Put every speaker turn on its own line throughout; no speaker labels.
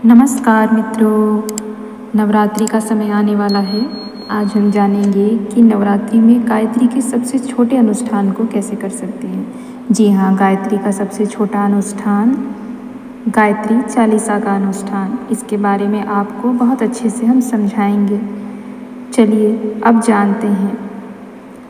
नमस्कार मित्रों, नवरात्रि का समय आने वाला है। आज हम जानेंगे कि नवरात्रि में गायत्री के सबसे छोटे अनुष्ठान को कैसे कर सकते हैं। जी हाँ, गायत्री का सबसे छोटा अनुष्ठान गायत्री चालीसा का अनुष्ठान। इसके बारे में आपको बहुत अच्छे से हम समझाएंगे। चलिए अब जानते हैं।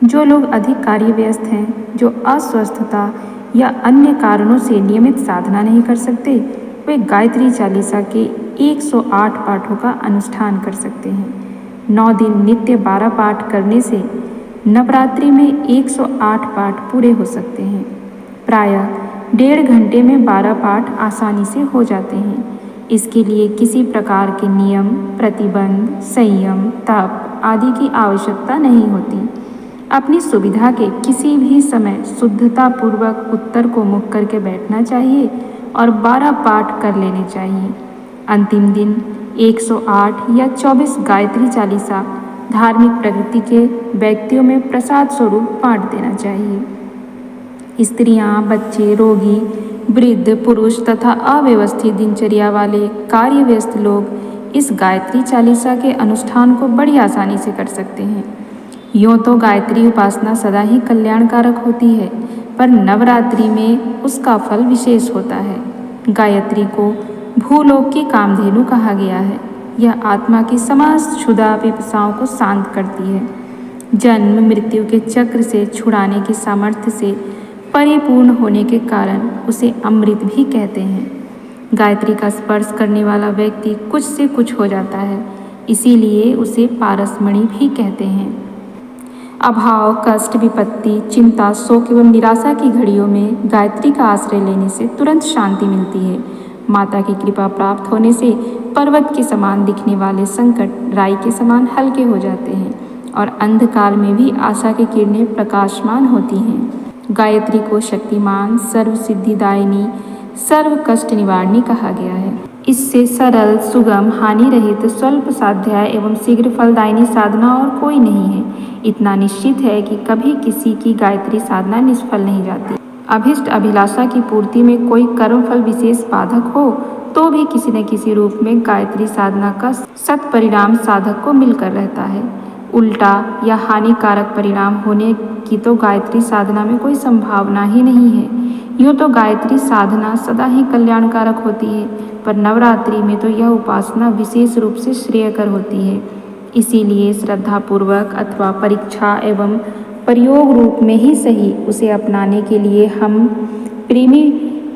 जो लोग अधिक कार्य व्यस्त हैं, जो अस्वस्थता या अन्य कारणों से नियमित साधना नहीं कर सकते, वे गायत्री चालीसा के 108 पाठों का अनुष्ठान कर सकते हैं। 9 दिन नित्य 12 पाठ करने से नवरात्रि में 108 पाठ पूरे हो सकते हैं। प्रायः 1.5 घंटे में 12 पाठ आसानी से हो जाते हैं। इसके लिए किसी प्रकार के नियम, प्रतिबंध, संयम, तप आदि की आवश्यकता नहीं होती। अपनी सुविधा के किसी भी समय शुद्धतापूर्वक उत्तर को मुख करके बैठना चाहिए और 12 पाठ कर लेने चाहिए। अंतिम दिन 108 या 24 गायत्री चालीसा धार्मिक प्रकृति के व्यक्तियों में प्रसाद स्वरूप बांट देना चाहिए। स्त्रियां, बच्चे, रोगी, वृद्ध, पुरुष तथा अव्यवस्थित दिनचर्या वाले कार्य व्यस्त लोग इस गायत्री चालीसा के अनुष्ठान को बड़ी आसानी से कर सकते हैं। यूँ तो गायत्री उपासना सदा ही कल्याणकारक होती है, पर नवरात्रि में उसका फल विशेष होता है। गायत्री को भूलोक की कामधेनु कहा गया है। यह आत्मा की समस्त क्षुधा पिपासाओं को शांत करती है। जन्म मृत्यु के चक्र से छुड़ाने की सामर्थ्य से परिपूर्ण होने के कारण उसे अमृत भी कहते हैं। गायत्री का स्पर्श करने वाला व्यक्ति कुछ से कुछ हो जाता है, इसीलिए उसे पारसमणि भी कहते हैं। अभाव, कष्ट, विपत्ति, चिंता, शोक एवं निराशा की घड़ियों में गायत्री का आश्रय लेने से तुरंत शांति मिलती है। माता की कृपा प्राप्त होने से पर्वत के समान दिखने वाले संकट राई के समान हल्के हो जाते हैं और अंधकार में भी आशा की किरणें प्रकाशमान होती हैं। गायत्री को शक्तिमान, सर्व सिद्धिदायिनी, सर्व कष्ट निवारणी कहा गया है। इससे सरल, सुगम, हानि रहित, स्वल्प साध्य एवं शीघ्र फलदायिनी साधना और कोई नहीं है। इतना निश्चित है कि कभी किसी की गायत्री साधना निष्फल नहीं जाती। अभिष्ट अभिलाषा की पूर्ति में कोई कर्मफल विशेष बाधक हो तो भी किसी न किसी रूप में गायत्री साधना का सत्परिणाम साधक को मिलकर रहता है। उल्टा या हानिकारक परिणाम होने की तो गायत्री साधना में कोई संभावना ही नहीं है। यूँ तो गायत्री साधना सदा ही कल्याणकारक होती है, पर नवरात्रि में तो यह उपासना विशेष रूप से श्रेयकर होती है। इसीलिए श्रद्धापूर्वक अथवा परीक्षा एवं प्रयोग रूप में ही सही उसे अपनाने के लिए हम प्रेमी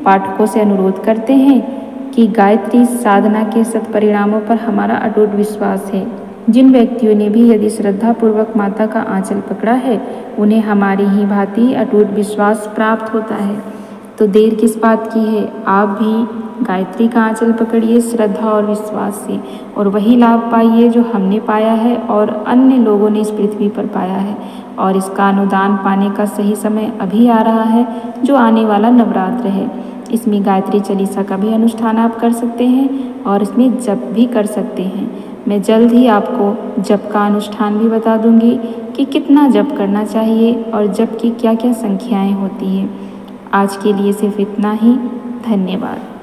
पाठकों से अनुरोध करते हैं कि गायत्री साधना के सत्परिणामों पर हमारा अटूट विश्वास है। जिन व्यक्तियों ने भी यदि श्रद्धापूर्वक माता का आंचल पकड़ा है, उन्हें हमारी ही भांति अटूट विश्वास प्राप्त होता है। तो देर किस बात की है, आप भी गायत्री का आंचल पकड़िए श्रद्धा और विश्वास से और वही लाभ पाइए जो हमने पाया है और अन्य लोगों ने इस पृथ्वी पर पाया है। और इसका अनुदान पाने का सही समय अभी आ रहा है, जो आने वाला नवरात्र है। इसमें गायत्री चालीसा का भी अनुष्ठान आप कर सकते हैं और इसमें जप भी कर सकते हैं। मैं जल्द ही आपको जप का अनुष्ठान भी बता दूंगी कि कितना जप करना चाहिए और जप की क्या क्या संख्याएं होती हैं। आज के लिए सिर्फ इतना ही। धन्यवाद।